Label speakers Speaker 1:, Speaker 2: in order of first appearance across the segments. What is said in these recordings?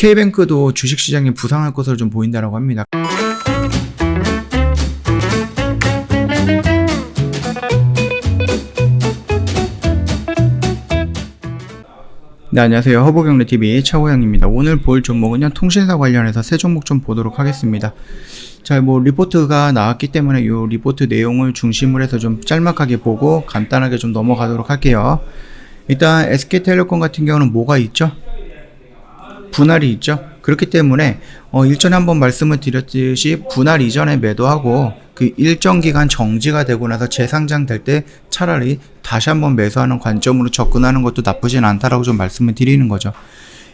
Speaker 1: K뱅크도 주식시장이 부상할 것으로 좀 보인다라고 합니다. 네, 안녕하세요. 허브경제TV 차호영입니다. 오늘 볼 종목은요, 통신사 관련해서 세 종목 좀 보도록 하겠습니다. 자, 리포트가 나왔기 때문에 이 리포트 내용을 중심으로 해서 좀 짤막하게 보고 간단하게 좀 넘어가도록 할게요. 일단 SK텔레콤 같은 경우는 뭐가 있죠? 분할이 있죠. 그렇기 때문에 일전에 한번 말씀을 드렸듯이 분할 이전에 매도하고 그 일정 기간 정지가 되고 나서 재상장될 때 차라리 다시 한번 매수하는 관점으로 접근하는 것도 나쁘진 않다라고 좀 말씀을 드리는 거죠.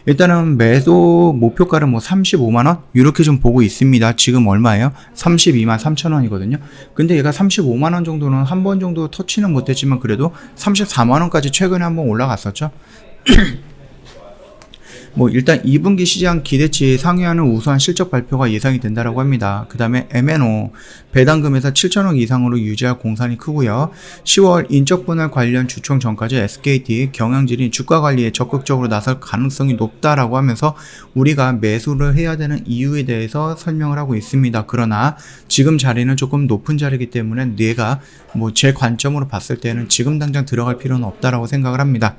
Speaker 1: 일단은 매도 목표가를 35만원 이렇게 좀 보고 있습니다. 지금 얼마예요? 32만 3천원이거든요. 근데 얘가 35만원 정도는 한 번 정도 터치는 못했지만 그래도 34만원까지 최근에 한번 올라갔었죠. 일단 2분기 시장 기대치 상회하는 우수한 실적 발표가 예상이 된다라고 합니다. 그 다음에 M&O 배당금에서 7천억 이상으로 유지할 공산이 크고요. 10월 인적 분할 관련 주총 전까지 SKT 경영진이 주가 관리에 적극적으로 나설 가능성이 높다라고 하면서 우리가 매수를 해야 되는 이유에 대해서 설명을 하고 있습니다. 그러나 지금 자리는 조금 높은 자리이기 때문에 내가 제 관점으로 봤을 때는 지금 당장 들어갈 필요는 없다라고 생각을 합니다.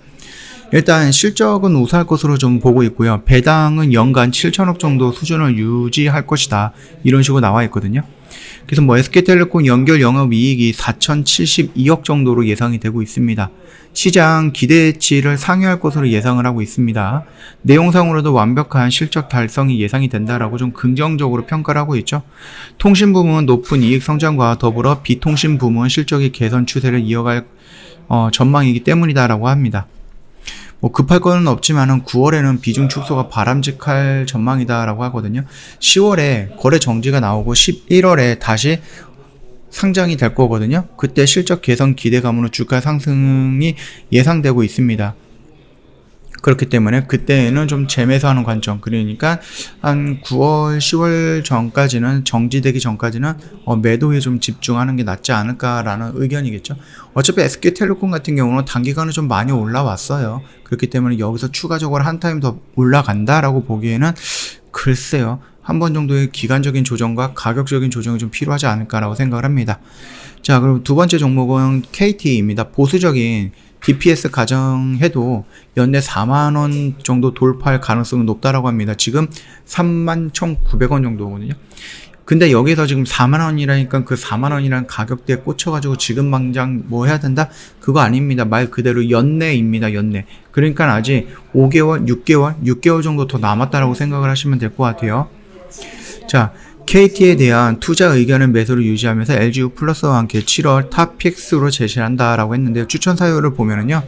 Speaker 1: 일단 실적은 우수할 것으로 좀 보고 있고요. 배당은 연간 7천억 정도 수준을 유지할 것이다. 이런 식으로 나와 있거든요. 그래서 SK텔레콤 연결 영업이익이 4,072억 정도로 예상이 되고 있습니다. 시장 기대치를 상회할 것으로 예상을 하고 있습니다. 내용상으로도 완벽한 실적 달성이 예상이 된다라고 좀 긍정적으로 평가를 하고 있죠. 통신 부문 높은 이익 성장과 더불어 비통신 부문 실적의 개선 추세를 이어갈 전망이기 때문이다라고 합니다. 급할 거는 없지만은 9월에는 비중 축소가 바람직할 전망이다라고 하거든요. 10월에 거래 정지가 나오고 11월에 다시 상장이 될 거거든요. 그때 실적 개선 기대감으로 주가 상승이 예상되고 있습니다. 그렇기 때문에 그때는 좀 재매수하는 관점, 그러니까 한 9월, 10월 전까지는 정지되기 전까지는 매도에 좀 집중하는 게 낫지 않을까라는 의견이겠죠. 어차피 SK텔레콤 같은 경우는 단기간에 좀 많이 올라왔어요. 그렇기 때문에 여기서 추가적으로 한 타임 더 올라간다라고 보기에는 글쎄요, 한 번 정도의 기간적인 조정과 가격적인 조정이 좀 필요하지 않을까라고 생각을 합니다. 자, 그럼 두 번째 종목은 KT입니다. 보수적인 DPS 가정해도 연내 4만원 정도 돌파할 가능성이 높다라고 합니다. 지금 31,900원 정도거든요. 근데 여기서 지금 4만원이라니까 그 4만원이라는 가격대에 꽂혀가지고 지금 당장 해야 된다? 그거 아닙니다. 말 그대로 연내입니다. 연내. 그러니까 아직 5개월, 6개월 정도 더 남았다라고 생각을 하시면 될 것 같아요. 자, KT에 대한 투자 의견을 매수를 유지하면서 LGU 플러스와 함께 7월 탑픽스로 제시한다라고 했는데요. 추천 사유를 보면은요,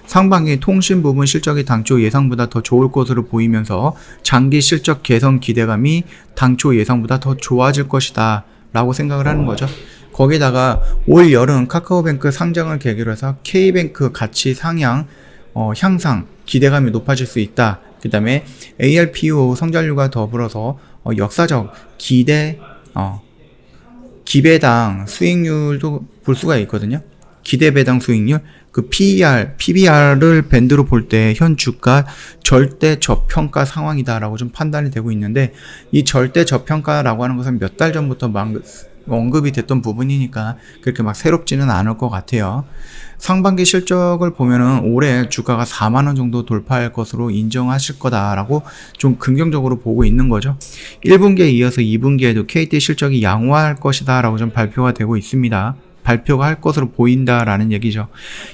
Speaker 1: 상반기 통신 부분 실적이 당초 예상보다 더 좋을 것으로 보이면서 장기 실적 개선 기대감이 당초 예상보다 더 좋아질 것이다 라고 생각을 하는 거죠. 거기다가 올 여름 카카오뱅크 상장을 계기로 해서 K뱅크 가치 상향, 향상 기대감이 높아질 수 있다. 그 다음에 ARPU 성장률과 더불어서 역사적 기배당 수익률도 볼 수가 있거든요. 기대배당 수익률, 그 PBR을 밴드로 볼 때 현 주가 절대 저평가 상황이다라고 좀 판단이 되고 있는데, 이 절대 저평가라고 하는 것은 몇 달 전부터 언급이 됐던 부분이니까 그렇게 새롭지는 않을 것 같아요. 상반기 실적을 보면은 올해 주가가 4만원 정도 돌파할 것으로 인정하실 거다라고 좀 긍정적으로 보고 있는 거죠. 1분기에 이어서 2분기에도 KT 실적이 양호할 것이다 라고 좀 발표가 되고 있습니다. 발표가 할 것으로 보인다라는 얘기죠.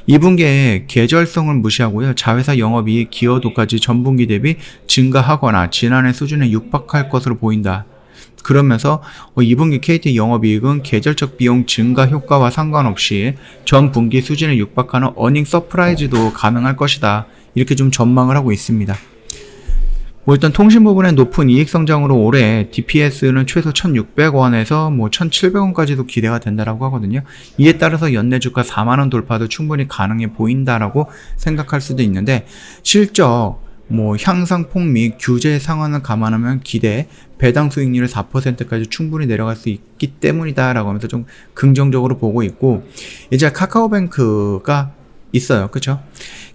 Speaker 1: 2분기에 계절성을 무시하고요. 자회사 영업이익 기여도까지 전분기 대비 증가하거나 지난해 수준에 육박할 것으로 보인다. 그러면서 2분기 KT 영업이익은 계절적 비용 증가 효과와 상관없이 전 분기 수준에 육박하는 어닝 서프라이즈도 가능할 것이다. 이렇게 좀 전망을 하고 있습니다. 일단 통신 부분의 높은 이익 성장으로 올해 DPS는 최소 1,600원에서 1,700원까지도 기대가 된다라고 하거든요. 이에 따라서 연내 주가 4만원 돌파도 충분히 가능해 보인다라고 생각할 수도 있는데, 실적 향상폭 및 규제 상황을 감안하면 기대 배당 수익률을 4%까지 충분히 내려갈 수 있기 때문이다 라고 하면서 좀 긍정적으로 보고 있고, 이제 카카오뱅크가 있어요. 그쵸?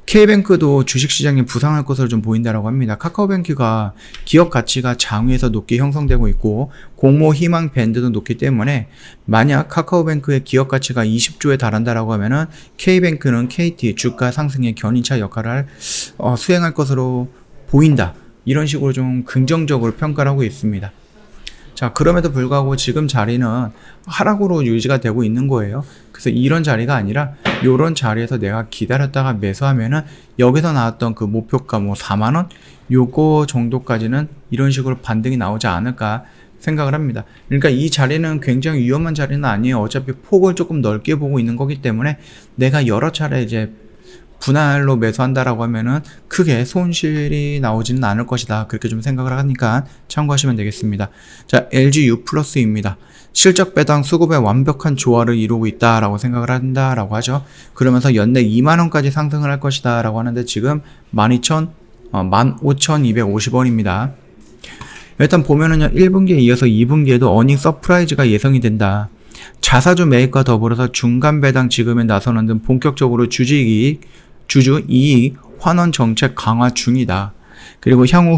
Speaker 1: K뱅크도 주식시장이 부상할 것으로 좀 보인다라고 합니다. 카카오뱅크가 기업 가치가 장위에서 높게 형성되고 있고 공모 희망 밴드도 높기 때문에 만약 카카오뱅크의 기업 가치가 20조에 달한다라고 하면은 K뱅크는 KT 주가 상승의 견인차 역할을 수행할 것으로 보인다. 이런 식으로 좀 긍정적으로 평가를 하고 있습니다. 자, 그럼에도 불구하고 지금 자리는 하락으로 유지가 되고 있는 거예요. 그래서 이런 자리가 아니라 요런 자리에서 내가 기다렸다가 매수하면은 여기서 나왔던 그 목표가 뭐 4만원? 요거 정도까지는 이런 식으로 반등이 나오지 않을까 생각을 합니다. 그러니까 이 자리는 굉장히 위험한 자리는 아니에요. 어차피 폭을 조금 넓게 보고 있는 거기 때문에 내가 여러 차례 이제 분할로 매수한다라고 하면은 크게 손실이 나오지는 않을 것이다. 그렇게 좀 생각을 하니까 참고하시면 되겠습니다. 자, LG U+입니다. 실적 배당 수급의 완벽한 조화를 이루고 있다라고 생각을 한다라고 하죠. 그러면서 연내 2만원까지 상승을 할 것이다 라고 하는데 지금 15,250원입니다. 일단 보면은요, 1분기에 이어서 2분기에도 어닝 서프라이즈가 예상이 된다. 자사주 매입과 더불어서 중간 배당 지급에 나서는 등 본격적으로 주주 이익 환원 정책 강화 중이다. 그리고 향후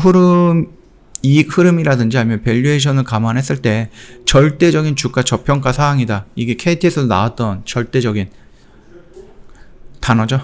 Speaker 1: 이익 흐름이라든지 아니면 밸류에이션을 감안했을 때 절대적인 주가 저평가 사항이다. 이게 KT에서 나왔던 절대적인 단어죠.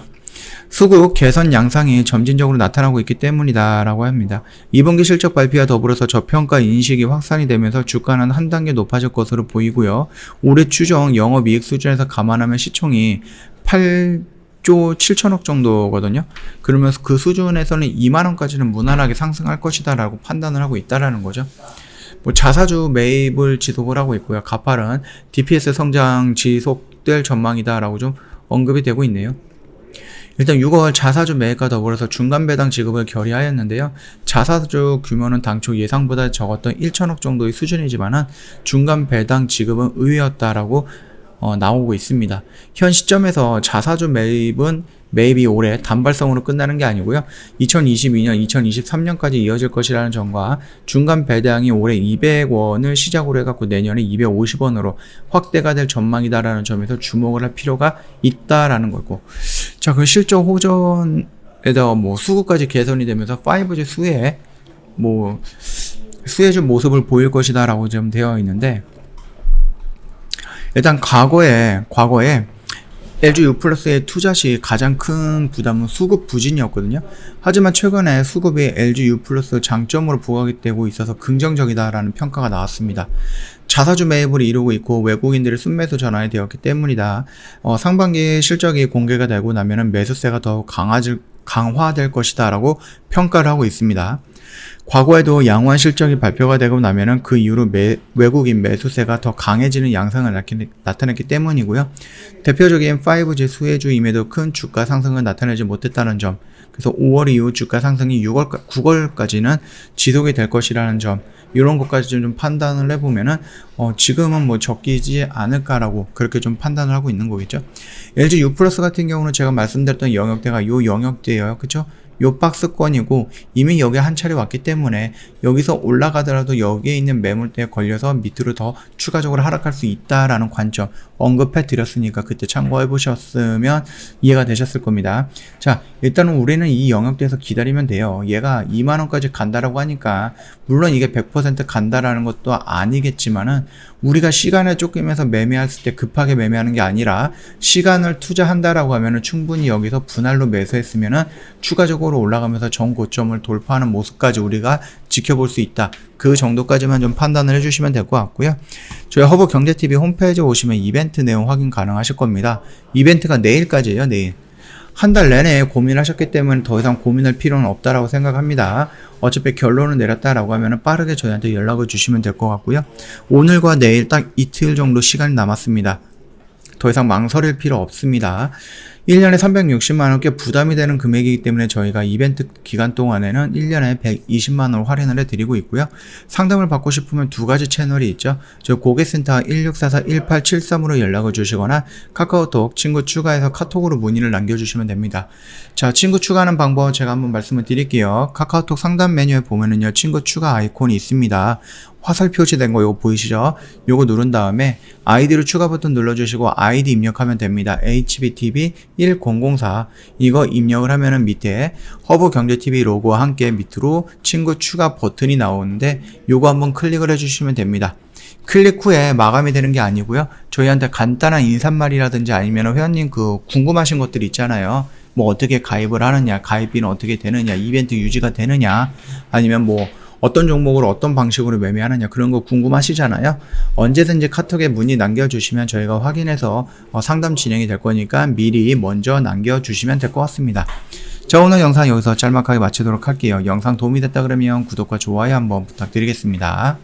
Speaker 1: 수급 개선 양상이 점진적으로 나타나고 있기 때문이다 라고 합니다. 2분기 실적 발표와 더불어서 저평가 인식이 확산이 되면서 주가는 한 단계 높아질 것으로 보이고요. 올해 추정 영업이익 수준에서 감안하면 시총이 8조 7천억 정도거든요. 그러면서 그 수준에서는 2만원까지는 무난하게 상승할 것이다 라고 판단을 하고 있다라는 거죠. 뭐 자사주 매입을 지속을 하고 있고요. 가팔은 DPS 성장 지속될 전망이다 라고 좀 언급이 되고 있네요. 일단 6월 자사주 매입과 더불어서 중간 배당 지급을 결의하였는데요. 자사주 규모는 당초 예상보다 적었던 1천억 정도의 수준이지만은 중간 배당 지급은 의외였다라고 나오고 있습니다. 현 시점에서 자사주 매입이 올해 단발성으로 끝나는 게 아니고요. 2022년, 2023년까지 이어질 것이라는 점과 중간 배당이 올해 200원을 시작으로 해갖고 내년에 250원으로 확대가 될 전망이다라는 점에서 주목을 할 필요가 있다라는 거고. 자, 그 실적 호전에다가 뭐 수급까지 개선이 되면서 5G 수혜주 모습을 보일 것이다라고 좀 되어 있는데, 일단 과거에 LG U+의 투자 시 가장 큰 부담은 수급 부진이었거든요. 하지만 최근에 수급이 LG U+ 장점으로 부각되고 있어서 긍정적이다라는 평가가 나왔습니다. 자사주 매입을 이루고 있고 외국인들의 순매수 전환이 되었기 때문이다. 상반기 실적이 공개가 되고 나면은 매수세가 더 강화될 것이다 라고 평가를 하고 있습니다. 과거에도 양호한 실적이 발표가 되고 나면은 그 이후로 외국인 매수세가 더 강해지는 양상을 나타냈기 때문이고요. 대표적인 5G 수혜주임에도 큰 주가 상승을 나타내지 못했다는 점, 그래서 5월 이후 주가 상승이 9월까지는 지속이 될 것이라는 점, 이런 것까지 좀 판단을 해보면은 지금은 뭐 적기지 않을까라고 그렇게 좀 판단을 하고 있는 거겠죠. LG U+ 같은 경우는 제가 말씀드렸던 영역대가 요 영역대예요, 그렇죠? 요 박스권이고 이미 여기에 한 차례 왔기 때문에 여기서 올라가더라도 여기에 있는 매물대에 걸려서 밑으로 더 추가적으로 하락할 수 있다라는 관점 언급해 드렸으니까 그때 참고해 보셨으면 이해가 되셨을 겁니다. 자, 일단은 우리는 이 영역대에서 기다리면 돼요. 얘가 2만원까지 간다라고 하니까 물론 이게 100% 간다라는 것도 아니겠지만은 우리가 시간을 쫓기면서 매매했을 때 급하게 매매하는 게 아니라 시간을 투자한다라고 하면은 충분히 여기서 분할로 매수했으면은 추가적으로 올라가면서 전 고점을 돌파하는 모습까지 우리가 지켜볼 수 있다. 그 정도까지만 좀 판단을 해주시면 될 것 같고요. 저희 허브경제TV 홈페이지에 오시면 이벤트 내용 확인 가능하실 겁니다. 이벤트가 내일까지예요, 내일. 한 달 내내 고민하셨기 때문에 더 이상 고민할 필요는 없다라고 생각합니다. 어차피 결론을 내렸다라고 하면 빠르게 저희한테 연락을 주시면 될 것 같고요. 오늘과 내일 딱 이틀 정도 시간이 남았습니다. 더 이상 망설일 필요 없습니다. 1년에 360만원 꽤 부담이 되는 금액이기 때문에 저희가 이벤트 기간 동안에는 1년에 120만원 할인을 해드리고 있고요. 상담을 받고 싶으면 두 가지 채널이 있죠. 저 고객센터 1644-1873으로 연락을 주시거나 카카오톡 친구 추가해서 카톡으로 문의를 남겨주시면 됩니다. 자, 친구 추가하는 방법 제가 한번 말씀을 드릴게요. 카카오톡 상담 메뉴에 보면은요, 친구 추가 아이콘이 있습니다. 화살 표시된 거 요거 보이시죠? 요거 누른 다음에 아이디로 추가 버튼 눌러주시고 아이디 입력하면 됩니다. HBTV1004 이거 입력을 하면은 밑에 허브경제TV 로고와 함께 밑으로 친구 추가 버튼이 나오는데 요거 한번 클릭을 해주시면 됩니다. 클릭 후에 마감이 되는 게 아니고요. 저희한테 간단한 인사말이라든지 아니면 회원님 그 궁금하신 것들 있잖아요. 뭐 어떻게 가입을 하느냐, 가입비는 어떻게 되느냐, 이벤트 유지가 되느냐, 아니면 뭐 어떤 종목을 어떤 방식으로 매매하느냐 그런 거 궁금하시잖아요. 언제든지 카톡에 문의 남겨주시면 저희가 확인해서 상담 진행이 될 거니까 미리 먼저 남겨주시면 될 것 같습니다. 자, 오늘 영상 여기서 짤막하게 마치도록 할게요. 영상 도움이 됐다 그러면 구독과 좋아요 한번 부탁드리겠습니다.